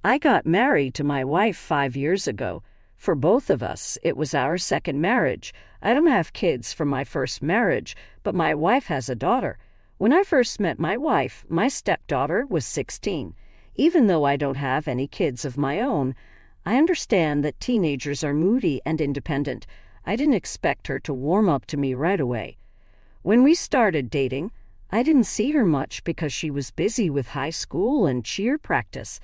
I got married to my wife 5 years ago. For both of us, it was our second marriage. I don't have kids from my first marriage, but my wife has a daughter. When I first met my wife, my stepdaughter was 16. Even though I don't have any kids of my own, I understand that teenagers are moody and independent. I didn't expect her to warm up to me right away. When we started dating, I didn't see her much because she was busy with high school and cheer practice.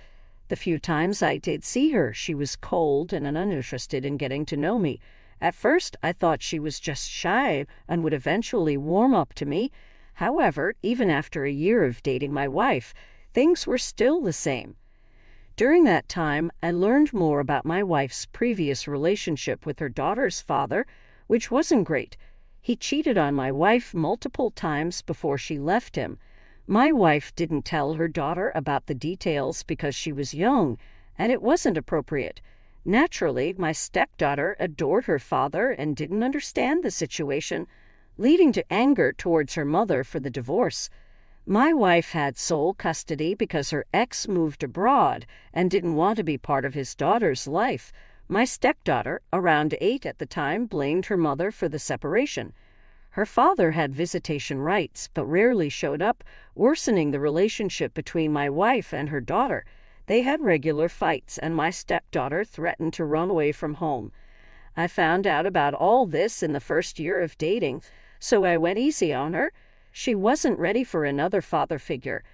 The few times I did see her, she was cold and uninterested in getting to know me. At first, I thought she was just shy and would eventually warm up to me. However, even after a year of dating my wife, things were still the same. During that time, I learned more about my wife's previous relationship with her daughter's father, which wasn't great. He cheated on my wife multiple times before she left him. My wife didn't tell her daughter about the details because she was young, and it wasn't appropriate. Naturally, my stepdaughter adored her father and didn't understand the situation, leading to anger towards her mother for the divorce. My wife had sole custody because her ex moved abroad and didn't want to be part of his daughter's life. My stepdaughter, around 8 at the time, blamed her mother for the separation. Her father had visitation rights but rarely showed up, worsening the relationship between my wife and her daughter. They had regular fights, and my stepdaughter threatened to run away from home. I found out about all this in the first year of dating, so I went easy on her. She wasn't ready for another father figure.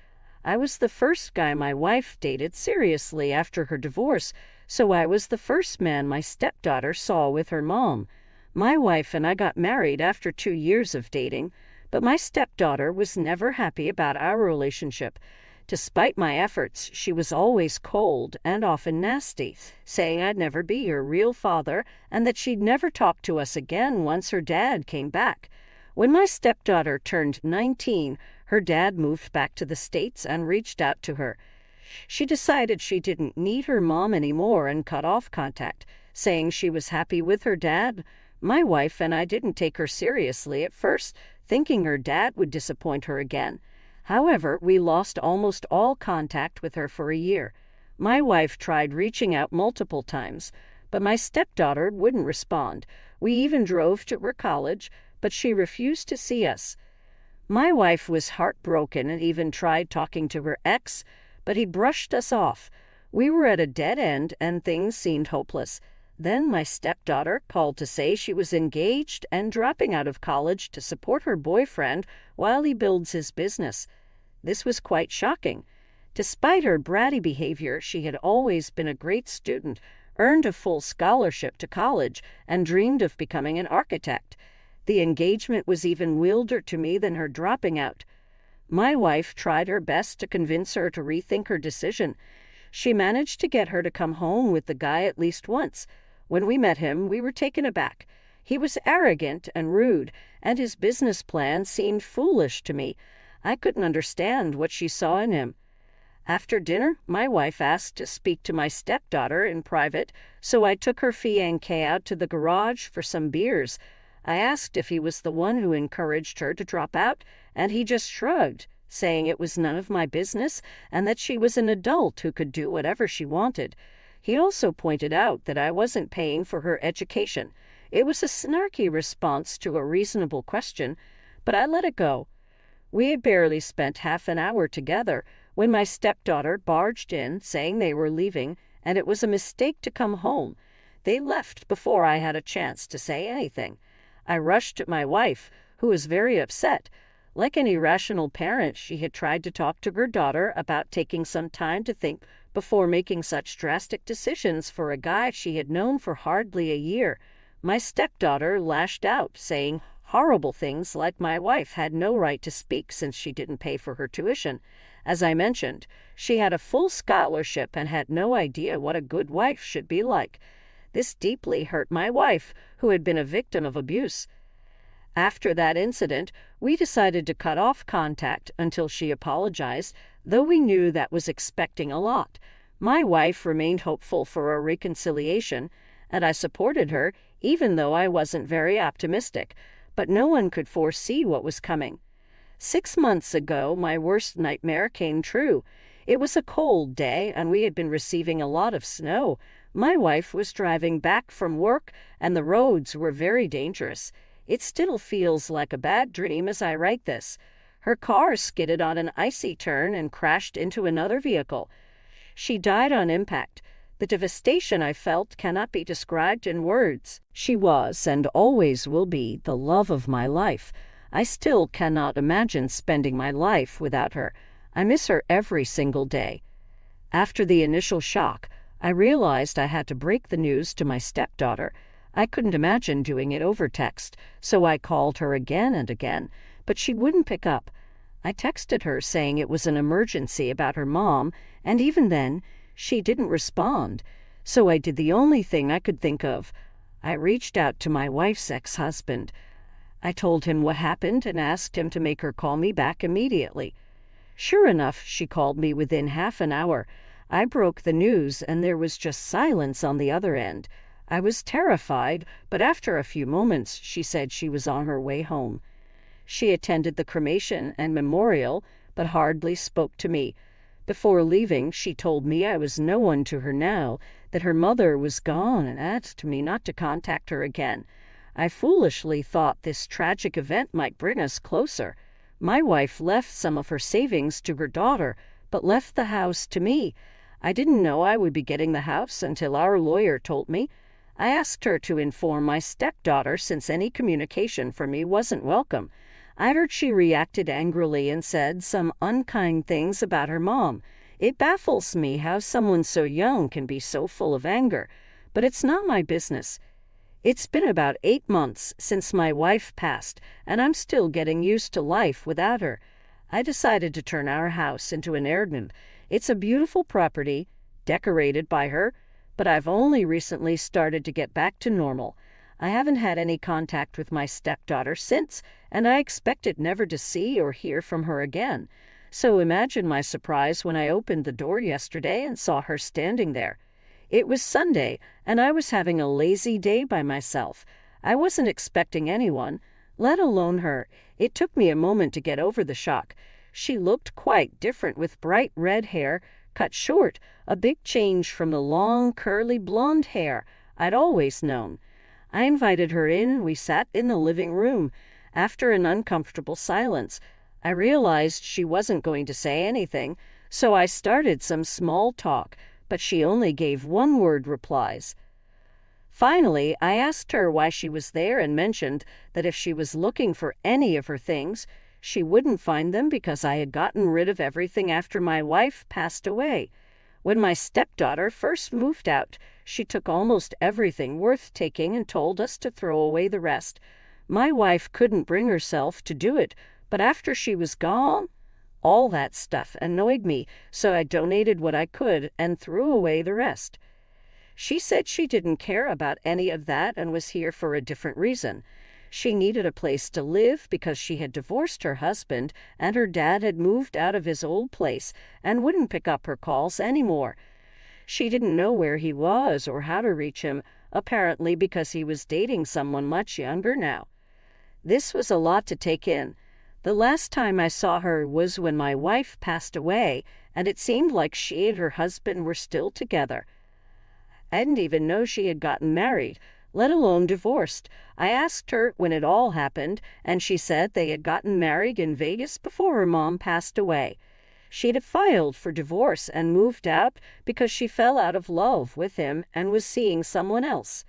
I was the first guy my wife dated seriously after her divorce, so I was the first man my stepdaughter saw with her mom. My wife and I got married after 2 years of dating, but my stepdaughter was never happy about our relationship. Despite my efforts, she was always cold and often nasty, saying I'd never be her real father and that she'd never talk to us again once her dad came back. When my stepdaughter turned 19, her dad moved back to the States and reached out to her. She decided she didn't need her mom anymore and cut off contact, saying she was happy with her dad. My wife and I didn't take her seriously at first, thinking her dad would disappoint her again. However, we lost almost all contact with her for a year. My wife tried reaching out multiple times, but my stepdaughter wouldn't respond. We even drove to her college, but she refused to see us. My wife was heartbroken and even tried talking to her ex, but he brushed us off. We were at a dead end and things seemed hopeless. Then my stepdaughter called to say she was engaged and dropping out of college to support her boyfriend while he builds his business. This was quite shocking. Despite her bratty behavior, she had always been a great student, earned a full scholarship to college, and dreamed of becoming an architect. The engagement was even wilder to me than her dropping out. My wife tried her best to convince her to rethink her decision. She managed to get her to come home with the guy at least once. When we met him, we were taken aback. He was arrogant and rude, and his business plan seemed foolish to me. I couldn't understand what she saw in him. After dinner, my wife asked to speak to my stepdaughter in private, so I took her fiancé out to the garage for some beers. I asked if he was the one who encouraged her to drop out, and he just shrugged, saying it was none of my business and that she was an adult who could do whatever she wanted. He also pointed out that I wasn't paying for her education. It was a snarky response to a reasonable question, but I let it go. We had barely spent half an hour together when my stepdaughter barged in, saying they were leaving, and it was a mistake to come home. They left before I had a chance to say anything. I rushed at my wife, who was very upset. Like any rational parent, she had tried to talk to her daughter about taking some time to think before making such drastic decisions for a guy she had known for hardly a year. My stepdaughter lashed out, saying horrible things like my wife had no right to speak since she didn't pay for her tuition. As I mentioned, she had a full scholarship and had no idea what a good wife should be like. This deeply hurt my wife, who had been a victim of abuse. After that incident, we decided to cut off contact until she apologized, though we knew that was expecting a lot. My wife remained hopeful for a reconciliation, and I supported her, even though I wasn't very optimistic. But no one could foresee what was coming. 6 months ago, my worst nightmare came true. It was a cold day, and we had been receiving a lot of snow. My wife was driving back from work, and the roads were very dangerous. It still feels like a bad dream as I write this. Her car skidded on an icy turn and crashed into another vehicle. She died on impact. The devastation I felt cannot be described in words. She was, and always will be, the love of my life. I still cannot imagine spending my life without her. I miss her every single day. After the initial shock, I realized I had to break the news to my stepdaughter. I couldn't imagine doing it over text, so I called her again and again, but she wouldn't pick up. I texted her saying it was an emergency about her mom, and even then, she didn't respond. So I did the only thing I could think of. I reached out to my wife's ex-husband. I told him what happened and asked him to make her call me back immediately. Sure enough, she called me within half an hour. I broke the news, and there was just silence on the other end. I was terrified, but after a few moments, she said she was on her way home. She attended the cremation and memorial, but hardly spoke to me. Before leaving, she told me I was no one to her now, that her mother was gone, and asked me not to contact her again. I foolishly thought this tragic event might bring us closer. My wife left some of her savings to her daughter, but left the house to me. I didn't know I would be getting the house until our lawyer told me. I asked her to inform my stepdaughter since any communication from me wasn't welcome. I heard she reacted angrily and said some unkind things about her mom. It baffles me how someone so young can be so full of anger, but it's not my business. It's been about 8 months since my wife passed, and I'm still getting used to life without her. I decided to turn our house into an Airbnb. It's a beautiful property, decorated by her, but I've only recently started to get back to normal. I haven't had any contact with my stepdaughter since, and I expected never to see or hear from her again. So imagine my surprise when I opened the door yesterday and saw her standing there. It was Sunday, and I was having a lazy day by myself. I wasn't expecting anyone, let alone her. It took me a moment to get over the shock. She looked quite different with bright red hair, cut short, a big change from the long, curly blonde hair I'd always known. I invited her in, and we sat in the living room. After an uncomfortable silence, I realized she wasn't going to say anything, so I started some small talk, but she only gave one-word replies. Finally, I asked her why she was there and mentioned that if she was looking for any of her things, she wouldn't find them because I had gotten rid of everything after my wife passed away. When my stepdaughter first moved out, she took almost everything worth taking and told us to throw away the rest. My wife couldn't bring herself to do it, but after she was gone, all that stuff annoyed me, so I donated what I could and threw away the rest. She said she didn't care about any of that and was here for a different reason. She needed a place to live because she had divorced her husband and her dad had moved out of his old place and wouldn't pick up her calls anymore. She didn't know where he was or how to reach him, apparently because he was dating someone much younger now. This was a lot to take in. The last time I saw her was when my wife passed away, and it seemed like she and her husband were still together. I didn't even know she had gotten married, let alone divorced. I asked her when it all happened, and she said they had gotten married in Vegas before her mom passed away. She'd filed for divorce and moved out because she fell out of love with him and was seeing someone else.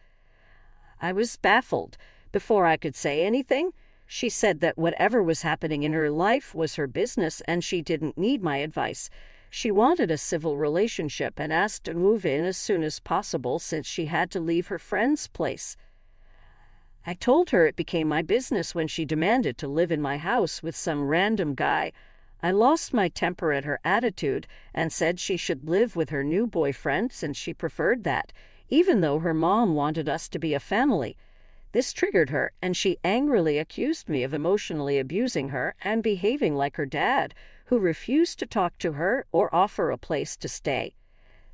I was baffled. Before I could say anything, she said that whatever was happening in her life was her business and she didn't need my advice. She wanted a civil relationship and asked to move in as soon as possible since she had to leave her friend's place. I told her it became my business when she demanded to live in my house with some random guy. I lost my temper at her attitude and said she should live with her new boyfriend since she preferred that, even though her mom wanted us to be a family. This triggered her, and she angrily accused me of emotionally abusing her and behaving like her dad, who refused to talk to her or offer a place to stay.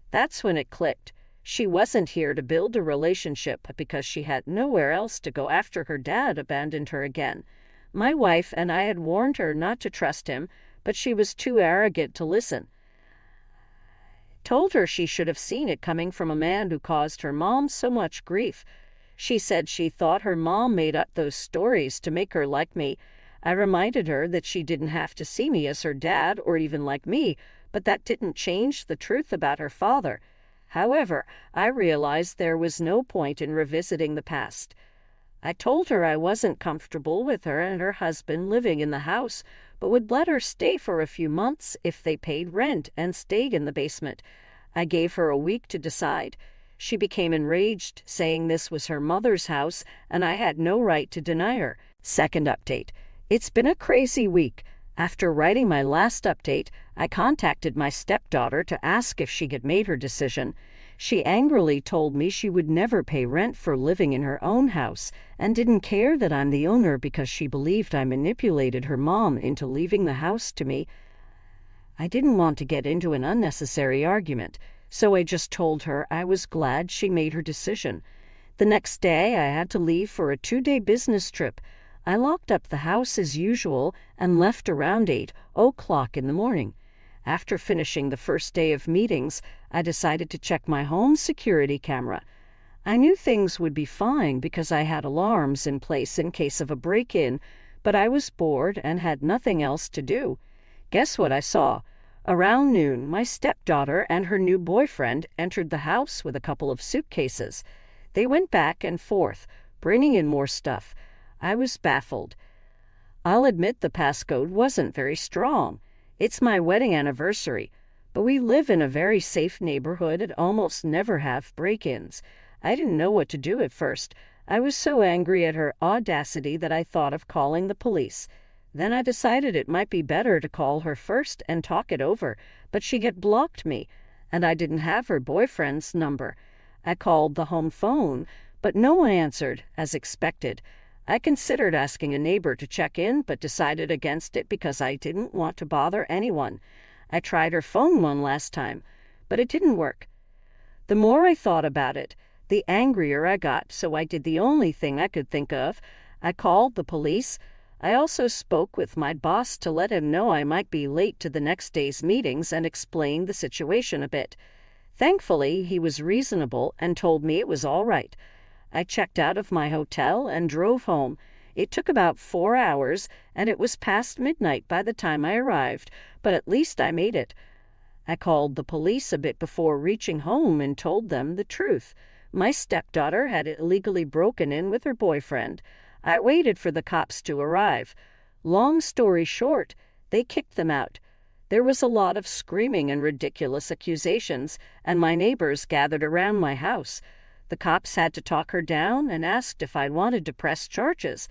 That's when it clicked. She wasn't here to build a relationship because she had nowhere else to go after her dad abandoned her again. My wife and I had warned her not to trust him, but she was too arrogant to listen. told her she should have seen it coming from a man who caused her mom so much grief. She said she thought her mom made up those stories to make her like me. I reminded her that she didn't have to see me as her dad or even like me, but that didn't change the truth about her father. However, I realized there was no point in revisiting the past. I told her I wasn't comfortable with her and her husband living in the house, but would let her stay for a few months if they paid rent and stayed in the basement. I gave her a week to decide. She became enraged, saying this was her mother's house and I had no right to deny her. Second update. It's been a crazy week. After writing my last update, I contacted my stepdaughter to ask if she had made her decision. She angrily told me she would never pay rent for living in her own house and didn't care that I'm the owner because she believed I manipulated her mom into leaving the house to me. I didn't want to get into an unnecessary argument, so I just told her I was glad she made her decision. The next day, I had to leave for a 2-day business trip. I locked up the house as usual and left around 8:00 in the morning. After finishing the first day of meetings, I decided to check my home security camera. I knew things would be fine because I had alarms in place in case of a break-in, but I was bored and had nothing else to do. Guess what I saw? Around noon, my stepdaughter and her new boyfriend entered the house with a couple of suitcases. They went back and forth, bringing in more stuff. I was baffled. I'll admit the passcode wasn't very strong. It's my wedding anniversary, but we live in a very safe neighborhood and almost never have break-ins. I didn't know what to do at first. I was so angry at her audacity that I thought of calling the police. Then I decided it might be better to call her first and talk it over, but she had blocked me, and I didn't have her boyfriend's number. I called the home phone, but no one answered, as expected. I considered asking a neighbor to check in, but decided against it because I didn't want to bother anyone. I tried her phone one last time, but it didn't work. The more I thought about it, the angrier I got, so I did the only thing I could think of. I called the police. I also spoke with my boss to let him know I might be late to the next day's meetings and explained the situation a bit. Thankfully, he was reasonable and told me it was all right. I checked out of my hotel and drove home. It took about 4 hours, and it was past midnight by the time I arrived, but at least I made it. I called the police a bit before reaching home and told them the truth. My stepdaughter had illegally broken in with her boyfriend. I waited for the cops to arrive. Long story short, they kicked them out. There was a lot of screaming and ridiculous accusations, and my neighbors gathered around my house. The cops had to talk her down and asked if I wanted to press charges.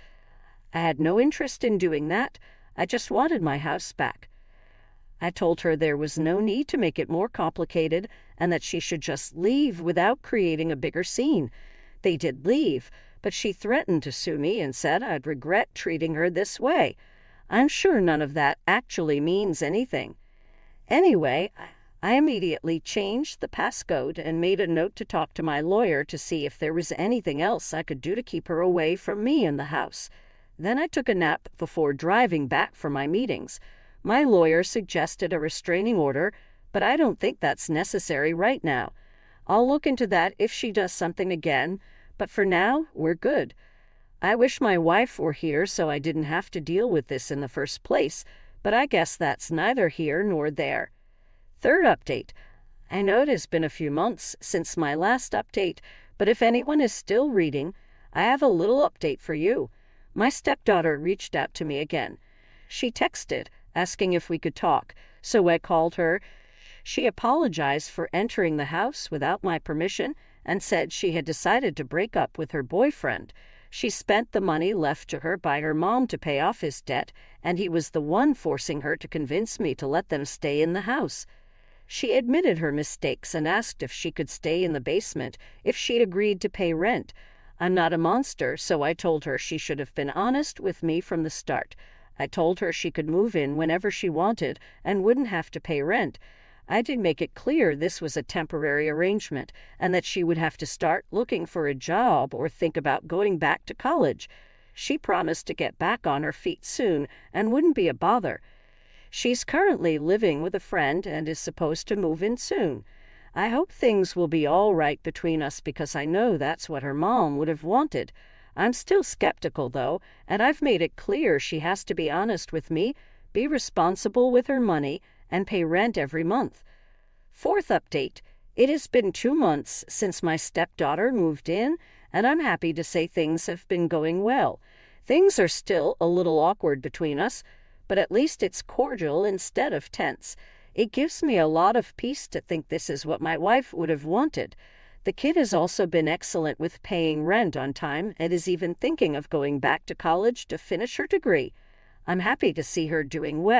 I had no interest in doing that. I just wanted my house back. I told her there was no need to make it more complicated and that she should just leave without creating a bigger scene. They did leave, but she threatened to sue me and said I'd regret treating her this way. I'm sure none of that actually means anything. Anyway, I immediately changed the passcode and made a note to talk to my lawyer to see if there was anything else I could do to keep her away from me in the house. Then I took a nap before driving back for my meetings. My lawyer suggested a restraining order, but I don't think that's necessary right now. I'll look into that if she does something again, but for now, we're good. I wish my wife were here so I didn't have to deal with this in the first place, but I guess that's neither here nor there. Third update. I know it has been a few months since my last update, but if anyone is still reading, I have a little update for you. My stepdaughter reached out to me again. She texted, asking if we could talk, so I called her. She apologized for entering the house without my permission and said she had decided to break up with her boyfriend. She spent the money left to her by her mom to pay off his debt, and he was the one forcing her to convince me to let them stay in the house. She admitted her mistakes and asked if she could stay in the basement if she'd agreed to pay rent. I'm not a monster, so I told her she should have been honest with me from the start. I told her she could move in whenever she wanted and wouldn't have to pay rent. I did make it clear this was a temporary arrangement and that she would have to start looking for a job or think about going back to college. She promised to get back on her feet soon and wouldn't be a bother. She's currently living with a friend and is supposed to move in soon. I hope things will be all right between us because I know that's what her mom would have wanted. I'm still skeptical, though, and I've made it clear she has to be honest with me, be responsible with her money, and pay rent every month. Fourth update. It has been 2 months since my stepdaughter moved in, and I'm happy to say things have been going well. Things are still a little awkward between us, but at least it's cordial instead of tense. It gives me a lot of peace to think this is what my wife would have wanted. The kid has also been excellent with paying rent on time and is even thinking of going back to college to finish her degree. I'm happy to see her doing well.